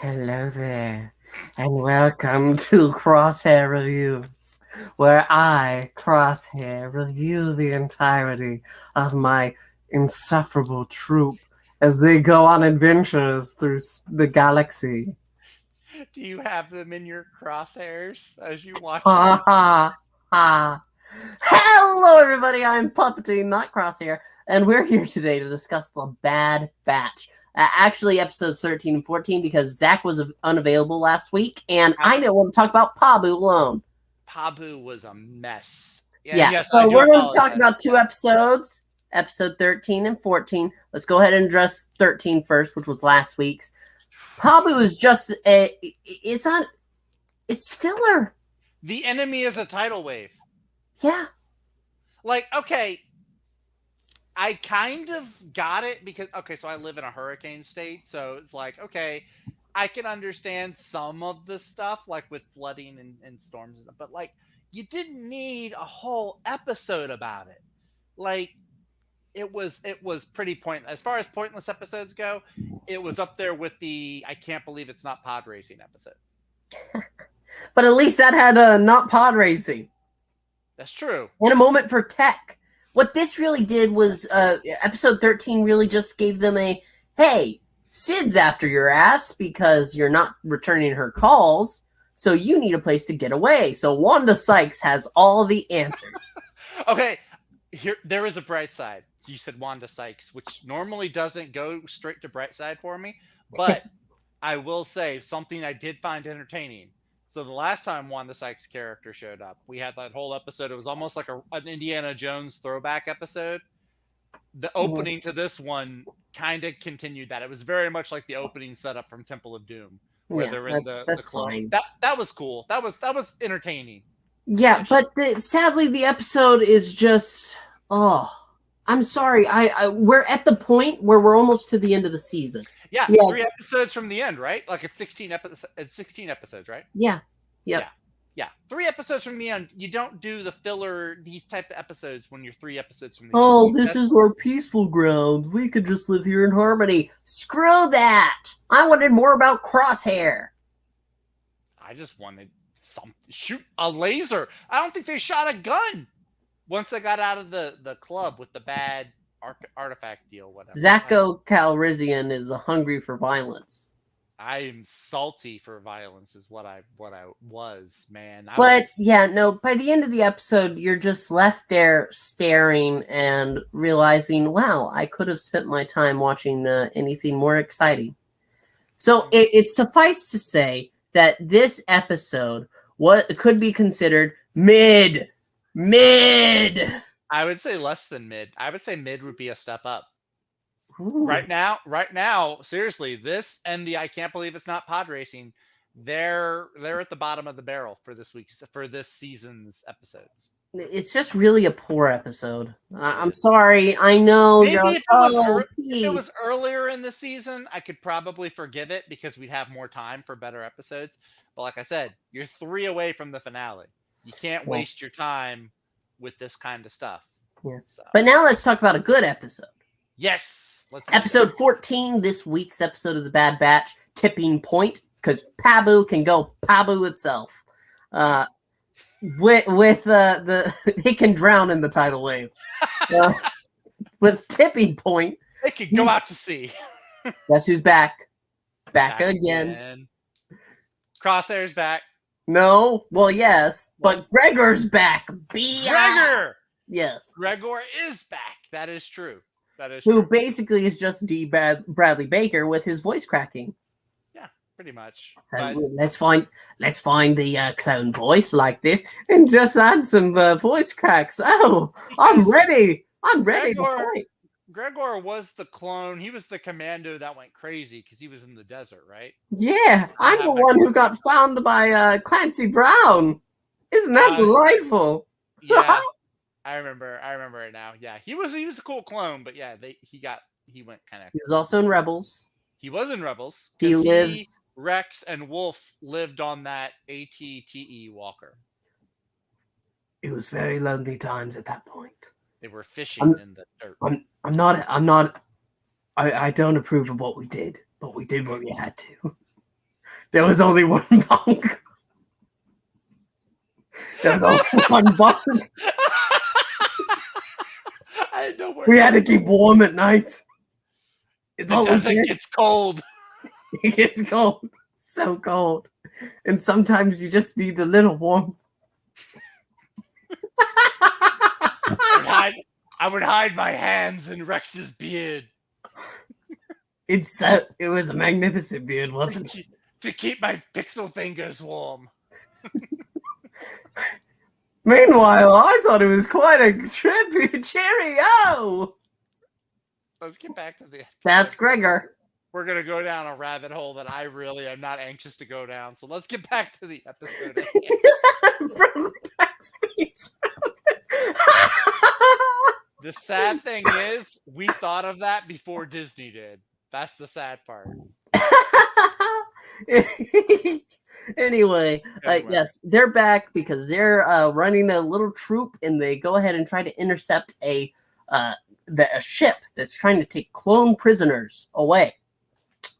Hello there, and welcome to Crosshair Reviews, where I, Crosshair, review the entirety of my insufferable troop as they go on adventures through the galaxy. Do you have them in your crosshairs as you watch Ha this? ha ha. Hello, everybody. I'm Puppeting, not Crosshair, and we're here today to discuss the Bad Batch. Actually, episodes 13 and 14, because Zach was unavailable last week, and I didn't want to talk about Pabu alone. Pabu was a mess. Yeah, Yeah, yes, I so do we're going to talk apologize. about two episodes, episode 13 and 14. Let's go ahead and address 13 first, which was last week's. Pabu is just it's filler. The enemy is a tidal wave. Yeah. Like, okay, I kind of got it because so I live in a hurricane state, so it's like, okay, I can understand some of the stuff, like with flooding and storms and stuff, but like you didn't need a whole episode about it. Like it was pretty pointless. As far as pointless episodes go, it was up there with the I can't believe it's not pod racing episode. But at least that had not pod racing. That's true. And a moment for tech. What this really did was episode 13 really just gave them a, hey, Sid's after your ass because you're not returning her calls, so you need a place to get away. So Wanda Sykes has all the answers. Okay, there is a bright side. You said Wanda Sykes, which normally doesn't go straight to bright side for me, but I will say something I did find entertaining. So the last time Wanda Sykes' character showed up, we had that whole episode. It was almost like an Indiana Jones throwback episode. The opening to this one kind of continued that. It was very much like the opening setup from Temple of Doom, where they're in the that's club. fine. That was cool. That was entertaining. Yeah, but sadly the episode is just, oh, I'm sorry. We're at the point where we're almost to the end of the season. Yeah, yes. 3 episodes from the end, right? Like it's 16 episodes. It's 16 episodes, right? Yeah. Yep. Yeah. 3 episodes from the end. You don't do the filler these type of episodes when you're 3 episodes from the oh, end. this is our peaceful ground. We could just live here in harmony. Screw that. I wanted more about Crosshair. I just wanted shoot a laser. I don't think they shot a gun once they got out of the club with the bad artifact deal. Whatever. Zacho Calrissian is hungry for violence. I am salty for violence, is what I was, man. Yeah, no. By the end of the episode, you're just left there staring and realizing, wow, I could have spent my time watching anything more exciting. So it suffice to say that this episode could be considered mid. I would say less than mid. I would say mid would be a step up. Ooh. Right now, seriously, this and the I can't believe it's not pod racing, they're at the bottom of the barrel for this season's episodes. It's just really a poor episode. I'm sorry. I know. Maybe you're like, if it was earlier in the season, I could probably forgive it because we'd have more time for better episodes. But like I said, you're 3 away from the finale. You can't waste your time with this kind of stuff. Yes. So. But now let's talk about a good episode. Yes. Episode 14, this week's episode of The Bad Batch, Tipping Point, because Pabu can go Pabu itself. It can drown in the tidal wave. With Tipping Point, it can go out to sea. Guess who's back? Back again. Crosshair's back. No, well, yes, but Gregor's back. Gregor. Yes, Gregor is back. That is true. Who basically is just D. Bradley Baker with his voice cracking. Yeah, pretty much. So let's find the clone voice like this and just add some voice cracks. Oh, I'm ready. I'm ready to fight. Gregor was the clone. He was the commando that went crazy because he was in the desert, right? Yeah, I'm the one who got found by Clancy Brown. Isn't that delightful? Yeah. I remember it now. Yeah, he was a cool clone, but yeah, he went kind of. He was also in Rebels. He was in Rebels. Rex and Wolf lived on that ATTE walker. It was very lonely times at that point. They were fishing in the dirt. I'm not. I don't approve of what we did, but we did what we had to. There was only one bunk. There was only one bunk. I didn't know where We had to keep warm at night. It's the all we desert did. gets cold. It gets cold. So cold. And sometimes you just need a little warmth. I would hide my hands in Rex's beard It was a magnificent beard, wasn't it? to keep my pixel fingers warm. Meanwhile, I thought it was quite a trippy cheerio. Let's get back to the. That's Gregor. We're gonna go down a rabbit hole that I really am not anxious to go down. So let's get back to the episode. From Backspace. The sad thing is, we thought of that before Disney did. That's the sad part. Anyway, yes, they're back because they're running a little troop, and they go ahead and try to intercept a ship that's trying to take clone prisoners away.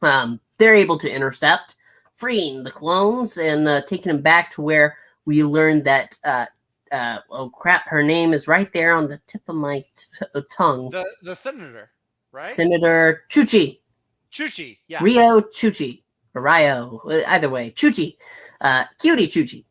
They're able to intercept, freeing the clones and taking them back to where we learned that oh crap, her name is right there on the tip of my tongue. The senator, right? Senator Chuchi. Chuchi, yeah. Rio Chuchi. Or Rio. Either way. Chuchi. Cutie Chuchi.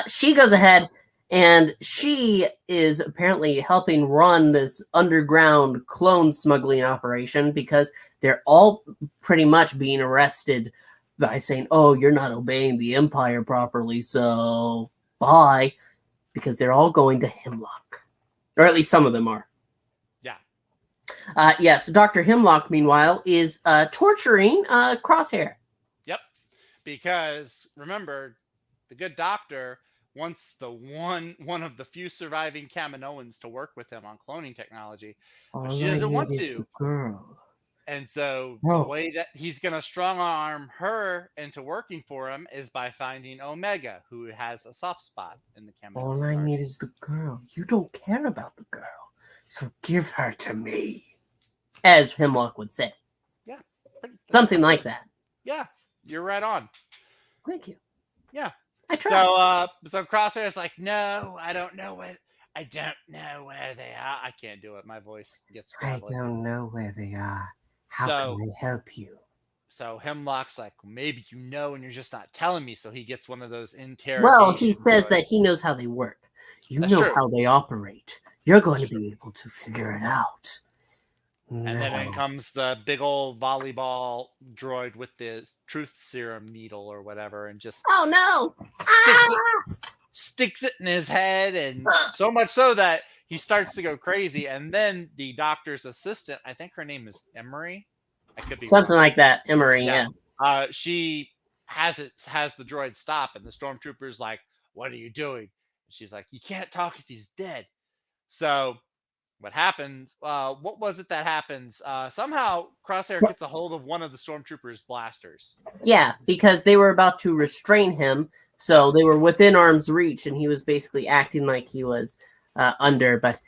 She goes ahead, and she is apparently helping run this underground clone smuggling operation because they're all pretty much being arrested by saying, oh, you're not obeying the Empire properly, so bye. Because they're all going to Hemlock. Or at least some of them are. Yeah. Yes, Dr. Hemlock, meanwhile, is torturing Crosshair. Yep. Because, remember, the good doctor wants the one of the few surviving Kaminoans to work with him on cloning technology. But she doesn't want to. Girl. And so the way that he's going to strong arm her into working for him is by finding Omega, who has a soft spot in the Kaminoan. All I need is the girl. You don't care about the girl, so give her to me. As Hemlock would say. Yeah. Something like that. Yeah, you're right on. Thank you. Yeah. I tried. So Crosshair's like, no, I don't know where they are. I can't do it. My voice gets gravelly. I don't know where they are. How can I help you? So Hemlock's like, maybe you know and you're just not telling me. So he gets one of those interrogations. Well, he says that he knows how they work. That's true. How they operate. You're going to be able to figure it out. And then in comes the big old volleyball droid with the truth serum needle or whatever, and just sticks it in his head, and so much so that he starts to go crazy. And then the doctor's assistant, I think her name is Emery. I could be something like that, Emery. Yeah. She has the droid stop, and the stormtrooper's like, "What are you doing?" And she's like, "You can't talk if he's dead." So what happens? What was it that happens? Somehow Crosshair gets a hold of one of the stormtroopers' blasters. Yeah, because they were about to restrain him, so they were within arm's reach, and he was basically acting like he was under. But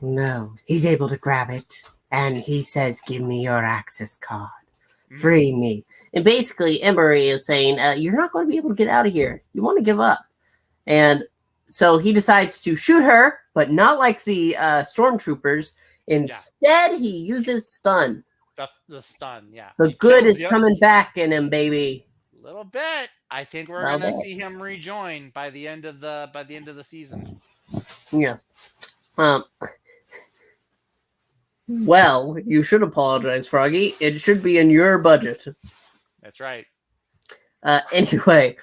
no, he's able to grab it, and he says, "Give me your access card, free me." And basically, Emery is saying, "You're not going to be able to get out of here. You want to give up," and so he decides to shoot her, but not like the stormtroopers. Instead, he uses stun. The stun, yeah. The good is coming back in him, baby. A little bit. I think we're gonna see him rejoin by the end of the season. Yes. Well, you should apologize, Froggy. It should be in your budget. That's right. Anyway,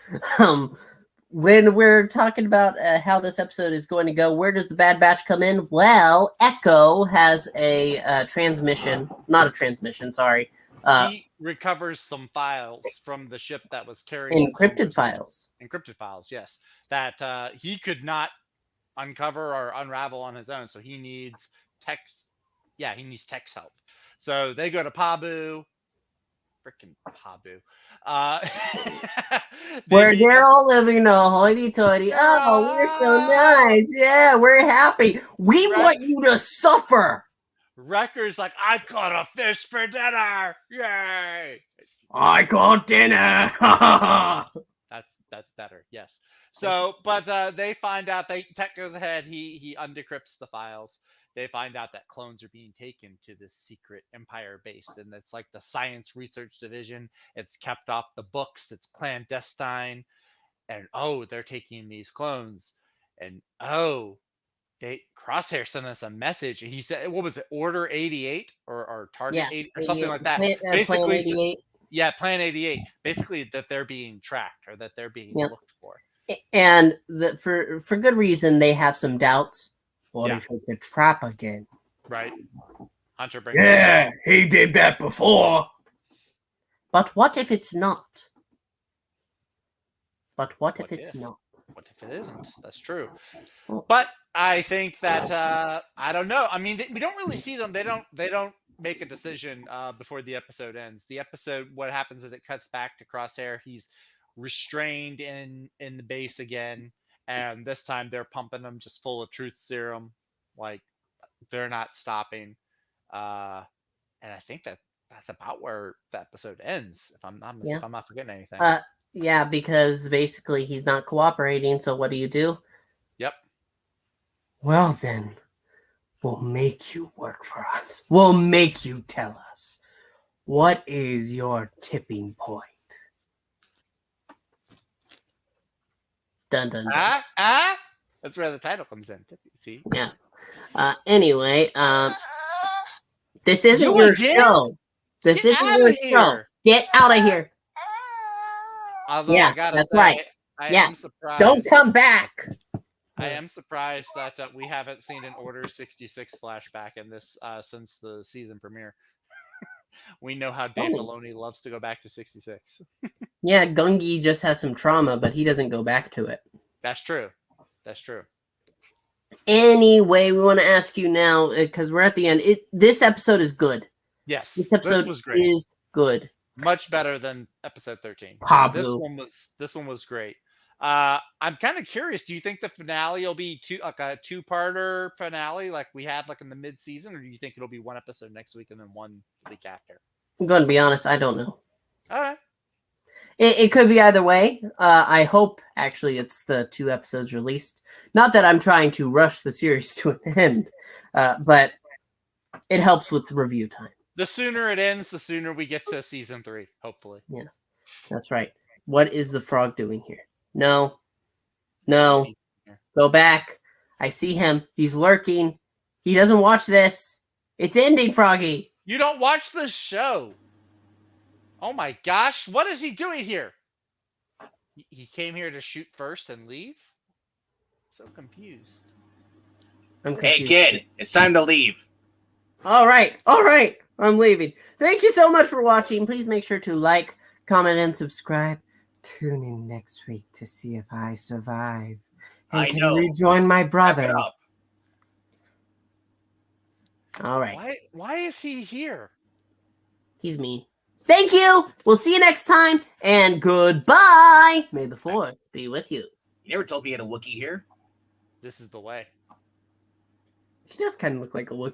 when we're talking about how this episode is going to go, where does the Bad Batch come in? Well, Echo has a transmission. Not a transmission, sorry. He recovers some files from the ship that was carrying... Encrypted files. Encrypted files, yes. That he could not uncover or unravel on his own, so he needs tech's... Yeah, he needs tech's help. So they go to Pabu. Freaking Pabu. Where they're all living a hoity-toity. Oh, we're so nice. Yeah, we're happy. We want you to suffer. Wrecker's like, I caught a fish for dinner! Yay! I got dinner. That's better. Yes. So, but they find out. Tech goes ahead. He undecrypts the files. They find out that clones are being taken to this secret Empire base, and it's like the Science Research Division. It's kept off the books. It's clandestine, and they're taking these clones, and Crosshair sent us a message. He said, what was it, Order 88 or Target 80 or something like that. Plan Basically, 88. yeah, Plan 88. Basically, that they're being tracked or that they're being looked for. And for good reason, they have some doubts. What if it's a trap again? Right. Hunter brings he did that before. But what if it's not? But what if it's not? What if it isn't? That's true. But I think that I don't know. I mean, we don't really see them. They don't make a decision before the episode ends. The episode, what happens is it cuts back to Crosshair. He's restrained in the base again, and this time they're pumping him just full of truth serum. Like, they're not stopping. And I think that's about where the episode ends. If I'm not forgetting anything. Yeah, because basically he's not cooperating. So what do? Yep. Well then, we'll make you work for us. We'll make you tell us. What is your tipping point? Dun dun dun. That's where the title comes in. See? Yes. Anyway, this isn't your show. This isn't your show. Get out of here. Although I gotta that's say, right. I am surprised. Don't come back. I am surprised that we haven't seen an Order 66 flashback in this since the season premiere. We know how Dave Filoni loves to go back to 66. Yeah, Gungi just has some trauma, but he doesn't go back to it. That's true. That's true. Anyway, we want to ask you now, because we're at the end. This episode is good. Yes. This episode was great. is good. Much better than episode 13. Pabu. This one was great. I'm kind of curious. Do you think the finale will be a two-parter finale like we had like in the mid-season, or do you think it'll be one episode next week and then one week after? I'm going to be honest. I don't know. All right. It could be either way. I hope actually it's the 2 episodes released. Not that I'm trying to rush the series to an end, but it helps with review time. The sooner it ends, the sooner we get to season 3, hopefully. Yes, that's right. What is the frog doing here? No. Go back. I see him. He's lurking. He doesn't watch this. It's ending, Froggy. You don't watch the show. Oh my gosh. What is he doing here? He came here to shoot first and leave? So confused. I'm confused. Hey, kid. It's time to leave. All right. I'm leaving. Thank you so much for watching. Please make sure to like, comment, and subscribe. Tune in next week to see if I survive and can rejoin my brothers. All right. Why is he here? He's mean. Thank you. We'll see you next time. And goodbye. May the 4th be with you. You never told me you had a Wookiee here. This is the way. He does kind of look like a Wookiee.